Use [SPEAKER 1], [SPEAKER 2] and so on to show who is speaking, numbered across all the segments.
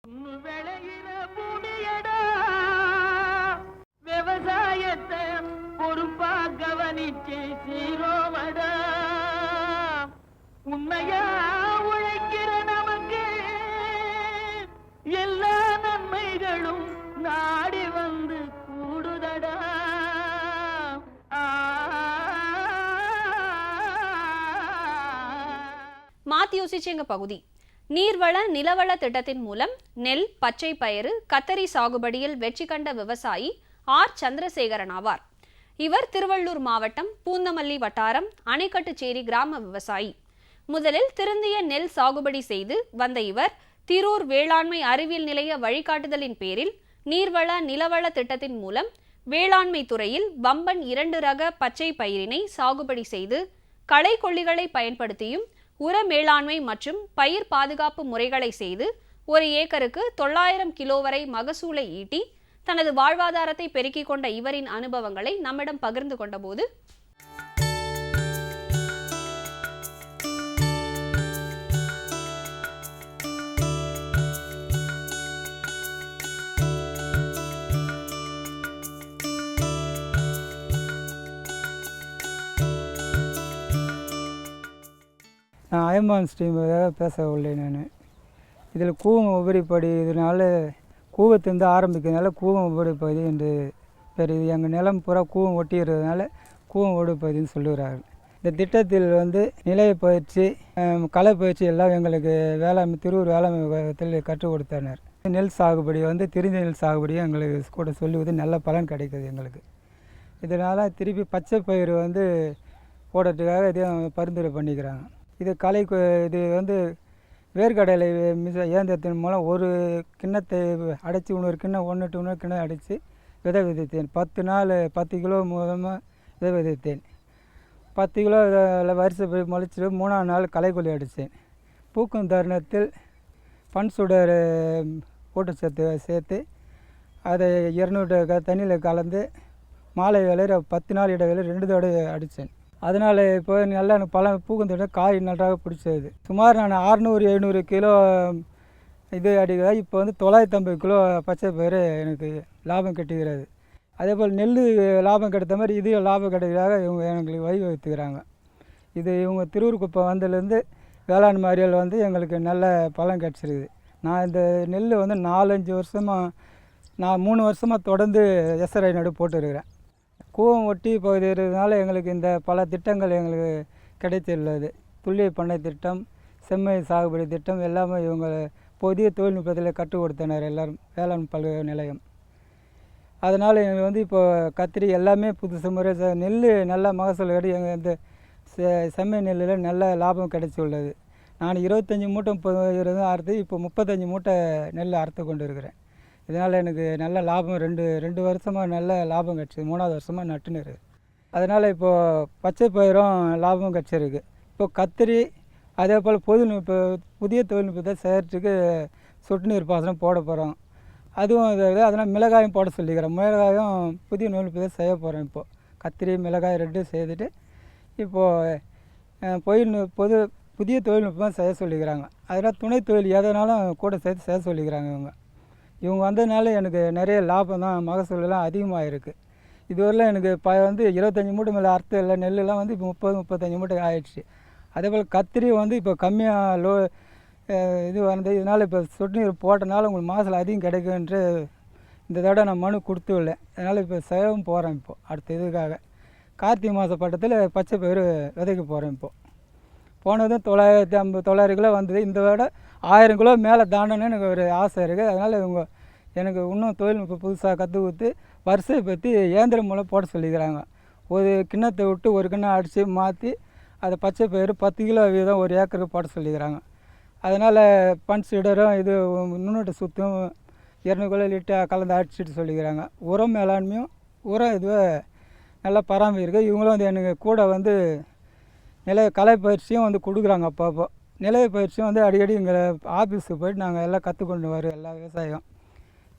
[SPEAKER 1] விளையிற பூமியடா விவசாயத்தை பொறுப்பா கவனிச்சு சீரோமடா உண்மையா உழைக்கிற நமக்கு எல்லா நன்மைகளும் நாடி வந்து கூடுதடா.
[SPEAKER 2] மாத்தி யோசிச்சேங்க பகுதி. நீர்வள நிலவள திட்டத்தின் மூலம் நெல், பச்சை பயிறு, கத்தரி சாகுபடியில் வெற்றி கண்ட விவசாயி ஆர். சந்திரசேகரன் ஆவார். இவர் திருவள்ளூர் மாவட்டம் பூந்தமல்லி வட்டாரம் அணைக்கட்டுச்சேரி கிராம விவசாயி. முதலில் திருந்திய நெல் சாகுபடி செய்து வந்த இவர் திரூர் வேளாண்மை அறிவியல் நிலைய வழிகாட்டுதலின் பேரில் நீர்வள நிலவள திட்டத்தின் மூலம் வேளாண்மை துறையில் வம்பன் 2 ரக பச்சை பயிரினை சாகுபடி செய்து களை கொல்லிகளை பயன்படுத்தியும் உர மேலாண்மை மற்றும் பயிர் பாதுகாப்பு முறைகளை செய்து ஒரு ஏக்கருக்கு 900 கிலோ வரை மகசூலை ஈட்டி தனது வாழ்வாதாரத்தை பெருக்கிக் கொண்ட இவரின் அனுபவங்களை நம்மிடம் பகிர்ந்து கொண்டபோது,
[SPEAKER 3] நான் அயமான் ஸ்ரீமதியாக பேச உள்ளேன். நான் இதில் கூவம் உபரிப்படி இதனால் கூவத்திலிருந்து ஆரம்பிக்கிறதுனால கூவம் உபரிப்பகுதி என்று பேர். இது எங்கள் நிலம் பூரா கூவம் ஒட்டிடுறதுனால கூவம் உபரிப்பகுதின்னு சொல்லுகிறார்கள். இந்த திட்டத்தில் நிலைய பயிற்சி, களை பயிற்சி எல்லாம் எங்களுக்கு திருவூர் வேளாண்மை விभागத்தில் கற்றுக் கொடுத்தனர். நெல் சாகுபடி திரிந்த நெல் சாகுபடியும் எங்களுக்கு கூட சொல்லுவது நல்ல பலன் கிடைக்குது எங்களுக்கு. இதனால் திருப்பி பச்சை பயிர் போடுறதுக்காக இதையும் பரிந்துரை பண்ணிக்கிறாங்க. இது இது வேர்க்கடலை இயந்திரத்தின் மூலம் ஒரு கிண்ணத்தை அடைச்சி இன்னொரு கிண்ணம் இன்னொரு கிண்ணம் அடைச்சி விதை விதைத்தேன். 10 நாள் 10 கிலோ மூலமாக விதை விதைத்தேன். 10 கிலோ வரிசை முளைச்சிட்டு 3ஆம் நாள் களைக்கொல்லி அடித்தேன். பூக்கும் தருணத்தில் பன்சுடர் ஊட்டச்சத்து சேர்த்து அதை 200 தண்ணியில் கலந்து மாலை வேலையில் 10 நாள் இடைவேளை 2 தடவை அடித்தேன். அதனால் இப்போ நல்லா பழம் பூக்கும் தடவை காய் நன்றாக பிடிச்சது. சுமார் நான் 600-700 கிலோ இது அடிக்கிறதா. இப்போ 950 கிலோ பச்சை பயிர் எனக்கு லாபம் கிடைக்கிறது. அதே போல் நெல் லாபம் கிடைத்த மாதிரி இது லாபம் கிடைக்கிறதாக இவங்க எங்களுக்கு வழிவகுத்துக்கிறாங்க. இது இவங்க திருவூர் குப்பம் வந்ததுலேருந்து வேளாண்மை அறிவியல் எங்களுக்கு நல்ல பலன் கிடச்சிருக்குது. நான் இந்த நெல் 4-5 வருஷமாக நான் 3 வருஷமாக தொடர்ந்து எஸ்ஆர்ஐ நடு போட்டுருக்கிறேன். கூவம் ஒட்டி பகுதி இருக்கிறதுனால எங்களுக்கு இந்த பல திட்டங்கள் எங்களுக்கு கிடைத்துள்ளது. துல்லிய பண்ணை திட்டம், செம்மை சாகுபடி திட்டம் எல்லாமே இவங்க புதிய தொழில்நுட்பத்தில் கற்றுக் கொடுத்தனர் எல்லோரும் வேளாண் பல்கலை நிலையம். அதனால் எங்களுக்கு இப்போ கத்திரி எல்லாமே புதுசு முறை நெல் நல்ல மகசூல் கிடையாது. எங்கள் இந்த செம்மை நெல்லில் நல்ல லாபம் கிடைச்சி உள்ளது. நான் 25 மூட்டை 30 அறுத்து இப்போ 35 மூட்டை நெல் அறுத்து கொண்டு இருக்கிறேன். இதனால் எனக்கு நல்ல லாபம் ரெண்டு வருஷமாக நல்ல லாபம் கிடச்சிது. 3ஆவது வருஷமாக நட்டுன்னு இருக்குது. அதனால் இப்போது பச்சை பயிரும் லாபம் கிடச்சிருக்கு. இப்போ கத்திரி அதே போல் புதிய தொழில்நுட்பத்தை செய்கிறதுக்கு சொட்டு நீர் பாசனம் போட போகிறோம். அதுவும் அதனால் மிளகாயும் போட சொல்லிக்கிறேன். மிளகாயும் புதிய தொழில்நுட்பத்தை செய்ய போகிறோம். இப்போது கத்திரி மிளகாய் 2 செய்துட்டு இப்போது புதிய தொழில்நுட்பம் செய்ய சொல்லிக்கிறாங்க. அதனால் துணை தொழில் எதனாலும் கூட சேர்த்து செய்ய சொல்லிக்கிறாங்க இவங்க வந்ததுனால எனக்கு நிறைய லாபம் தான், மகசூலெலாம் அதிகமாக இருக்குது. இதுவரையில் எனக்கு 25 மூட்டை மேலே அறுத்து இல்லை நெல்லுலாம் இப்போ 30-35 மூட்டை ஆயிடுச்சு. அதே போல் கத்திரி இப்போ கம்மியாக இது இதனால் இப்போ சொட்டு நீர் போட்டனால உங்களுக்கு மகசூல் அதிகம் கிடைக்குன்ற இந்த தடவை நான் மனு கொடுத்துள்ளேன். அதனால் இப்போ செய்யவும் போகிறேன். இப்போது அடுத்த இதுக்காக கார்த்திகை மாத பட்டத்தில் பச்சை பயிர் விதைக்க போகிறேன். இப்போது போனதும் 900 கிலோ வந்தது. இந்த விட 1000 கிலோ மேலே தாண்டணும்னு எனக்கு ஒரு ஆசை இருக்குது. அதனால் இவங்க எனக்கு இன்னும் தொழில்நுட்பம் புதுசாக கற்றுக் கொடுத்து வரிசையை பற்றி இயந்திரம் மூலம் போட சொல்லிக்கிறாங்க. ஒரு கிண்ணத்தை விட்டு ஒரு கிண்ணம் அடித்து மாற்றி அதை பச்சை பயிர் 10 கிலோ வீதம் ஒரு ஏக்கருக்கு போட சொல்லிக்கிறாங்க. அதனால் பன்சீடரும் இது நுண்ணூட்ட சுத்தம் 200 கிலோ லிட்டர் கலந்து அடிச்சுட்டு சொல்லிக்கிறாங்க. உரம் மேலாண்மையும் உரம் இதுவே நல்லா பராமரிக்க இவங்களும் எனக்கு கூட களை பயிற்சியும் கொடுக்குறாங்க. அப்பப்போ நிலைய பயிற்சியும் அடிக்கடி எங்கள் ஆஃபீஸுக்கு போய்ட்டு நாங்கள் எல்லாம் கற்றுக்கொண்டு வரோம். எல்லா விவசாயம்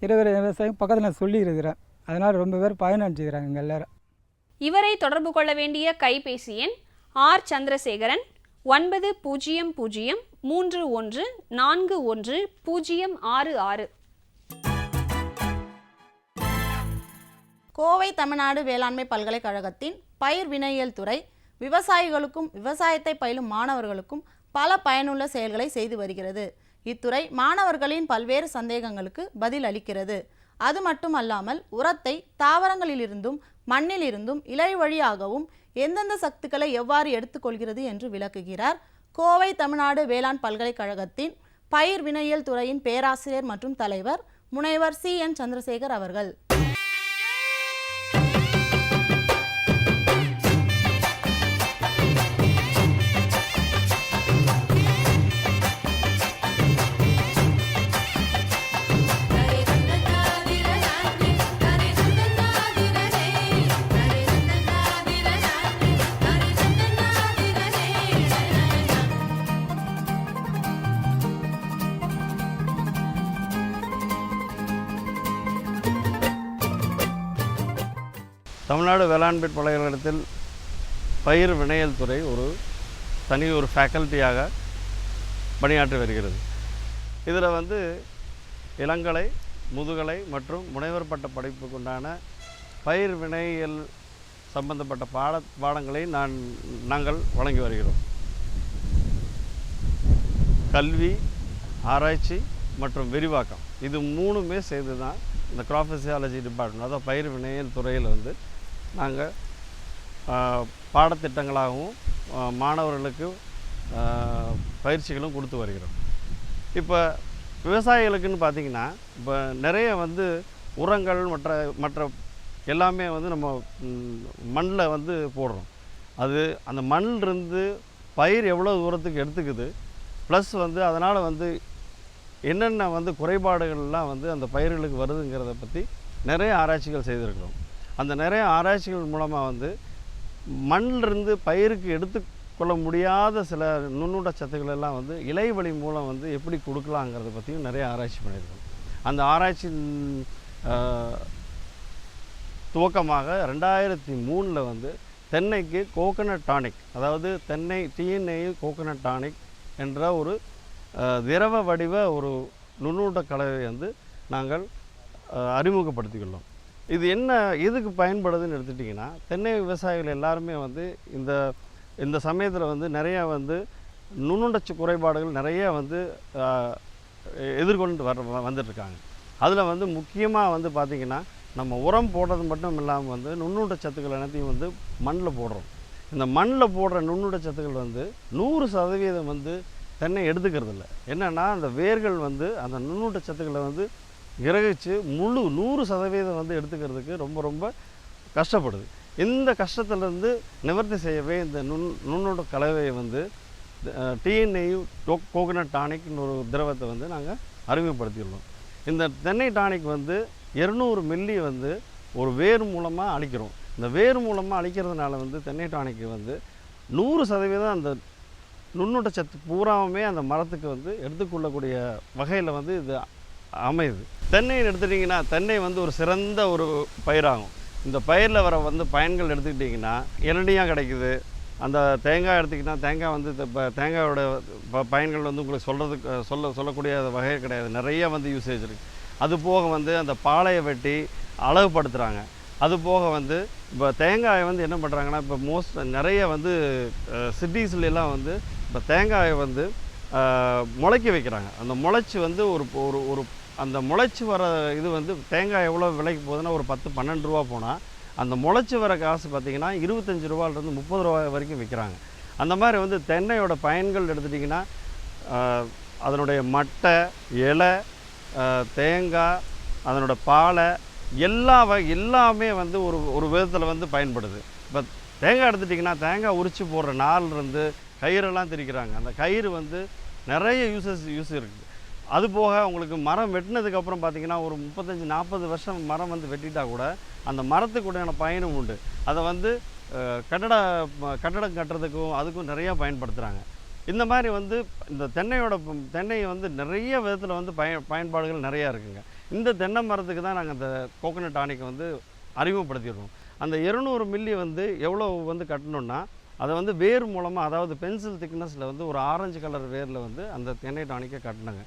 [SPEAKER 3] இருக்கிற விவசாயம் பக்கத்தில் நான் சொல்லியிருக்கிறேன். அதனால் ரொம்ப பேர் பயனடைஞ்சுக்கிறாங்க இங்கே எல்லோரும்.
[SPEAKER 2] இவரை தொடர்பு கொள்ள வேண்டிய கைபேசி எண் ஆர். சந்திரசேகரன் 9031414166.
[SPEAKER 4] கோவை தமிழ்நாடு வேளாண்மை பல்கலைக்கழகத்தின் பயிர் வினையியல் துறை விவசாயிகளுக்கும் விவசாயத்தை பயிலும் மாணவர்களுக்கும் பல பயனுள்ள செயல்களை செய்து வருகிறது. இத்துறை மாணவர்களின் பல்வேறு சந்தேகங்களுக்கு பதில் அளிக்கிறது. அது மட்டுமல்லாமல் உரத்தை தாவரங்களிலிருந்தும் மண்ணிலிருந்தும் இலை வழியாகவும் எந்தெந்த சத்துக்களை எவ்வாறு எடுத்துக்கொள்கிறது என்று விளக்குகிறார் கோவை தமிழ்நாடு வேளாண் பல்கலைக்கழகத்தின் பயிர் வினையியல் துறையின் பேராசிரியர் மற்றும் தலைவர் முனைவர் CN சந்திரசேகர் அவர்கள்.
[SPEAKER 5] தமிழ்நாடு வேளாண்மை பல்கலைக்கழகத்தில் பயிர் வினையியல் துறை ஒரு ஃபேக்கல்ட்டியாக பணியாற்றி வருகிறது. இதில் வந்து இளங்கலை, முதுகலை மற்றும் முனைவர் பட்ட படிப்புக்குண்டான பயிர் வினையியல் சம்பந்தப்பட்ட பாடங்களை நாங்கள் வழங்கி வருகிறோம். கல்வி, ஆராய்ச்சி மற்றும் விரிவாக்கம் இது மூணுமே சேர்ந்து தான் இந்த கிராப் ஃபிசியாலஜி டிபார்ட்மெண்ட், அதாவது பயிர் வினையியல் துறையில் வந்து நாங்கள் பாடத்திட்டங்களாகவும் மாணவர்களுக்கு பயிற்சிகளும் கொடுத்து வருகிறோம். இப்போ விவசாயிகளுக்குன்னு பார்த்திங்கன்னா இப்போ நிறைய வந்து உரங்கள் மற்ற எல்லாமே வந்து நம்ம மண்ணில் வந்து போடுறோம். அது அந்த மண்ணிலிருந்து பயிர் எவ்வளோ தூரத்துக்கு எடுத்துக்குது, ப்ளஸ் வந்து அதனால் வந்து என்னென்ன வந்து குறைபாடுகள்லாம் வந்து அந்த பயிர்களுக்கு வருதுங்கிறத பற்றி நிறைய ஆராய்ச்சிகள் செய்திருக்கிறோம். அந்த நிறைய ஆராய்ச்சிகள் மூலமாக வந்து மண்ணிலிருந்து பயிருக்கு எடுத்துக்கொள்ள முடியாத சில நுண்ணுட சத்துக்கள் எல்லாம் வந்து இலைவழி மூலம் வந்து எப்படி கொடுக்கலாங்கிறத பற்றியும் நிறைய ஆராய்ச்சி பண்ணியிருக்கோம். அந்த ஆராய்ச்சி துவக்கமாக 2003 வந்து தென்னைக்கு கோகனட் டானிக், அதாவது தென்னை TNA கோகனட் டானிக் என்ற ஒரு திரவ வடிவ ஒரு நுண்ணூட்ட கலவை வந்து நாங்கள் அறிமுகப்படுத்திக்கொள்ளோம். இது எதுக்கு பயன்படுதுன்னு எடுத்துட்டிங்கன்னா, தென்னை விவசாயிகள் எல்லாருமே வந்து இந்த சமயத்தில் வந்து நிறையா வந்து நுண்ணுண்டச்சு குறைபாடுகள் நிறைய வந்து எதிர்கொண்டு வந்துட்டுருக்காங்க. அதில் வந்து முக்கியமாக வந்து பார்த்திங்கன்னா நம்ம உரம் போடுறது மட்டும் இல்லாமல் வந்து நுண்ணூட்ட சத்துக்கள் அனைத்தையும் வந்து மண்ணில் போடுறோம். இந்த மண்ணில் போடுற நுண்ணூட்ட சத்துக்கள் வந்து 100% வந்து தென்னை எடுத்துக்கிறது இல்லை. என்னென்னா அந்த வேர்கள் வந்து அந்த நுண்ணூட்ட சத்துக்களை வந்து கிரகிச்சு 100% வந்து எடுத்துக்கிறதுக்கு ரொம்ப கஷ்டப்படுது. இந்த கஷ்டத்துலேருந்து நிவர்த்தி செய்யவே இந்த நுண்ணூட்ட கலவையை வந்து TNA கோகனட் டானிக்னு ஒரு திரவத்தை வந்து நாங்கள் அறிமுகப்படுத்தியுள்ளோம். இந்த தென்னை டானிக் வந்து 200 மில்லி வந்து ஒரு வேர் மூலமாக அளிக்கிறோம். இந்த வேர் மூலமாக அளிக்கிறதுனால வந்து தென்னை டானிக்கு வந்து 100% அந்த நுண்ணூட்ட சத்து பூராவுமே அந்த மரத்துக்கு வந்து எடுத்துக்கொள்ளக்கூடிய வகையில் வந்து இது அமையுது. தென்னைன்னு எடுத்துட்டிங்கன்னா தென்னை வந்து ஒரு சிறந்த ஒரு பயிராகும். இந்த பயிரில் வர வந்து பயன்கள் எடுத்துக்கிட்டிங்கன்னா இளநியாக கிடைக்குது. அந்த தேங்காய் எடுத்துக்கிட்டால் தேங்காய் வந்து இப்போ தேங்காயோட பயன்கள் வந்து உங்களுக்கு சொல்லக்கூடிய வகை கிடையாது. நிறைய வந்து யூசேஜ் இருக்குது. அது போக வந்து அந்த பாலையை வெட்டி அழகுபடுத்துகிறாங்க. அது போக வந்து இப்போ தேங்காயை வந்து என்ன பண்ணுறாங்கன்னா, இப்போ நிறைய வந்து சிட்டிஸ்லாம் வந்து இப்போ தேங்காயை வந்து முளைக்க வைக்கிறாங்க. அந்த முளைச்சி வந்து ஒரு அந்த முளைச்சி வர இது வந்து தேங்காய் எவ்வளோ விலைக்கு போகுதுன்னா ஒரு 10-12 ரூபா போனால் அந்த முளைச்சி வர காசு பார்த்திங்கன்னா 25 ரூபாயிலிருந்து 30 ரூபா வரைக்கும் விற்கிறாங்க. அந்த மாதிரி வந்து தென்னையோட பயன்கள் எடுத்துட்டிங்கன்னா அதனுடைய மட்டை, இலை, தேங்காய், அதனோட பாலை எல்லாமே வந்து ஒரு விதத்தில் வந்து பயன்படுது. இப்போ தேங்காய் எடுத்துட்டிங்கன்னா தேங்காய் உரித்து போடுற நாள்லேருந்து கயிறெல்லாம் திரிக்கிறாங்க. அந்த கயிறு வந்து நிறைய யூஸ் இருக்குது. அது போக உங்களுக்கு மரம் வெட்டினதுக்கப்புறம் பார்த்திங்கன்னா ஒரு 35-40 வருஷம் மரம் வந்து வெட்டிட்டா கூட அந்த மரத்துக்குடையான பயனும் உண்டு. அதை வந்து கட்டடம் கட்டுறதுக்கும் அதுக்கும் நிறையா பயன்படுத்துகிறாங்க. இந்த மாதிரி வந்து இந்த தென்னை வந்து நிறைய விதத்தில் வந்து பயன்பாடுகள் நிறையா இருக்குங்க. இந்த தென்னை மரத்துக்கு தான் நாங்கள் அந்த கோகனட் டானிக்கை வந்து அறிமுகப்படுத்திடுறோம். அந்த 200 மில்லி வந்து எவ்வளோ வந்து கட்டணுன்னா அதை வந்து வேர் மூலமாக, அதாவது பென்சில் திக்னஸில் வந்து ஒரு ஆரஞ்சு கலர் வேரில் வந்து அந்த தென்னை டானிக்கை கட்டினாங்க.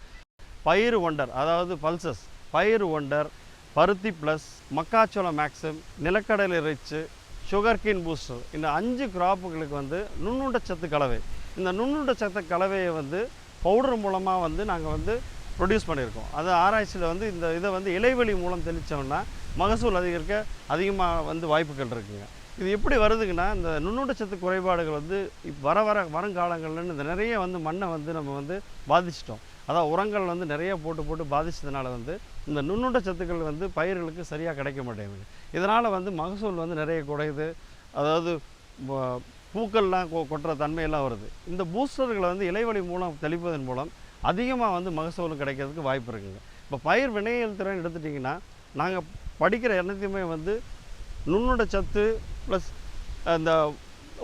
[SPEAKER 5] பயிர் ஒண்டர், அதாவது பல்சஸ், பயிர் ஒண்டர், பருத்தி ப்ளஸ், மக்காச்சோளம் மேக்ஸிம், நிலக்கடலை ரிச்சு, சுகர்கேன் பூஸ்டர், இந்த 5 கிராப்புகளுக்கு வந்து நுண்ணூட்டச்சத்து கலவை. இந்த நுண்ணூட்டச்சத்து கலவையை வந்து பவுடர் மூலமாக வந்து நாங்கள் வந்து ப்ரொடியூஸ் பண்ணியிருக்கோம். அது ஆராய்ச்சியில் வந்து இந்த இதை வந்து இலைவெளி மூலம் தெளித்தோம்னா மகசூல் அதிகமாக வந்து வாய்ப்புகள் இருக்குங்க. இது எப்படி வருதுங்கன்னா, இந்த நுண்ணூட்டச்சத்து குறைபாடுகள் வந்து வருங்காலங்களில் இந்த நிறைய வந்து மண்ணை வந்து நம்ம வந்து பாதிச்சிட்டோம். அதான் உரங்கள் வந்து நிறைய போட்டு பாதிச்சதுனால வந்து இந்த நுண்ணூட்டச்சத்துக்கள் வந்து பயிர்களுக்கு சரியாக கிடைக்க மாட்டேங்குது. இதனால் வந்து மகசூல் வந்து நிறைய குறையுது. அதாவது பூக்கள்லாம் கொட்டுற தன்மையெல்லாம் வருது. இந்த பூஸ்டர்களை வந்து இலைவெளி மூலம் தெளிப்பதன் மூலம் அதிகமாக வந்து மகசூல் கிடைக்கிறதுக்கு வாய்ப்பு இருக்குங்க. இப்போ பயிர் வினையியல் திறன் எடுத்துட்டிங்கன்னா, நாங்கள் படிக்கிற எல்லாத்தையுமே வந்து நுண்ணூட்டச்சத்து ப்ளஸ் அந்த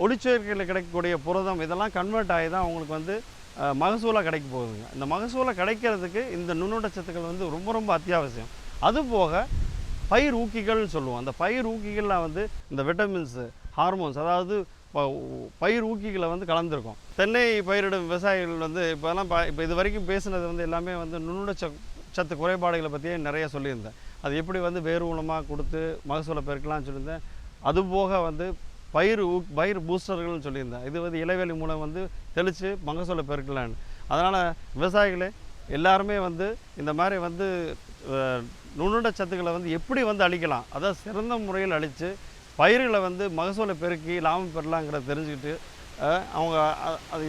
[SPEAKER 5] ஒளிச்சேர்க்கையில் கிடைக்கக்கூடிய புரதம் இதெல்லாம் கன்வெர்ட் ஆகி தான் அவங்களுக்கு வந்து மகசூலாக கிடைக்க போகுதுங்க. இந்த மகசூலை கிடைக்கிறதுக்கு இந்த நுண்ணூட்டச்சத்துக்கள் வந்து ரொம்ப அத்தியாவசியம். அதுபோக பயிர் ஊக்கிகள்னு சொல்லுவோம். அந்த பயிர் ஊக்கிகளில் வந்து இந்த விட்டமின்ஸு, ஹார்மோன்ஸ், அதாவது பயிர் ஊக்கிகளை வந்து கலந்துருக்கும். தென்னை பயிரிடும் விவசாயிகள் வந்து இப்போ இது வரைக்கும் பேசுனது வந்து எல்லாமே வந்து நுண்ணூட்டச்சத்து குறைபாடுகளை பற்றியே நிறைய சொல்லியிருந்தேன். அது எப்படி வந்து வேறு மூலமாக கொடுத்து மகசூலை பெருக்கலாம்னு சொல்லியிருந்தேன். அதுபோக வந்து பயிர் பூஸ்டர்கள்னு சொல்லியிருந்தேன். இது வந்து இலைவெளி மூலம் வந்து தெளித்து மகசூலை பெருக்கலான்னு. அதனால் விவசாயிகளே எல்லாருமே வந்து இந்த மாதிரி வந்து நுண்ணூட்டச்சத்துக்களை வந்து எப்படி வந்து அழிக்கலாம், அதாவது சிறந்த முறையில் அழித்து பயிர்களை வந்து மகசூலை பெருக்கி லாபம் பெறலாங்கிறத தெரிஞ்சுக்கிட்டு அவங்க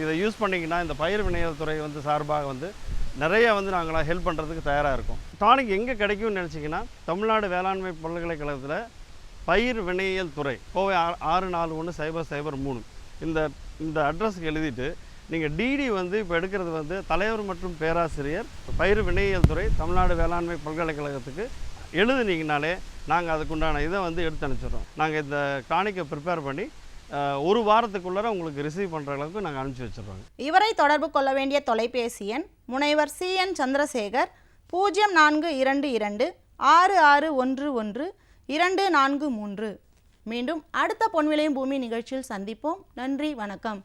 [SPEAKER 5] இதை யூஸ் பண்ணிங்கன்னா இந்த பயிர் வினையியல் துறை வந்து சார்பாக வந்து நிறைய வந்து நாங்களாம் ஹெல்ப் பண்ணுறதுக்கு தயாராக இருக்கோம். டானிக் எங்கே கிடைக்கும்னு நினச்சிங்கன்னா, தமிழ்நாடு வேளாண்மை பல்கலைக்கழகத்தில் பயிர் வினையியல் துறை, கோவை 641003 இந்த அட்ரஸுக்கு எழுதிட்டு நீங்கள் டிடி வந்து இப்போ எடுக்கிறது வந்து தலைவர் மற்றும் பேராசிரியர் பயிர் வினையியல் துறை தமிழ்நாடு வேளாண்மை பல்கலைக்கழகத்துக்கு எழுதுனீங்கனாலே நாங்கள் அதுக்குண்டான இதை வந்து எடுத்து அனுப்பிச்சிடுறோம். நாங்கள் இந்த டானிக்கை ப்ரிப்பேர் பண்ணி 1 வாரத்துக்குள்ளே உங்களுக்கு ரிசீவ் பண்ணுற அளவுக்கு நாங்கள் அனுப்பிச்சி வச்சிடுறோம்.
[SPEAKER 4] இவரை தொடர்பு கொள்ள வேண்டிய தொலைபேசி எண் முனைவர் CN சந்திரசேகர் 0422 6611 243. மீண்டும் அடுத்த பொன் விளையும் பூமி நிகழ்ச்சியில் சந்திப்போம். நன்றி, வணக்கம்.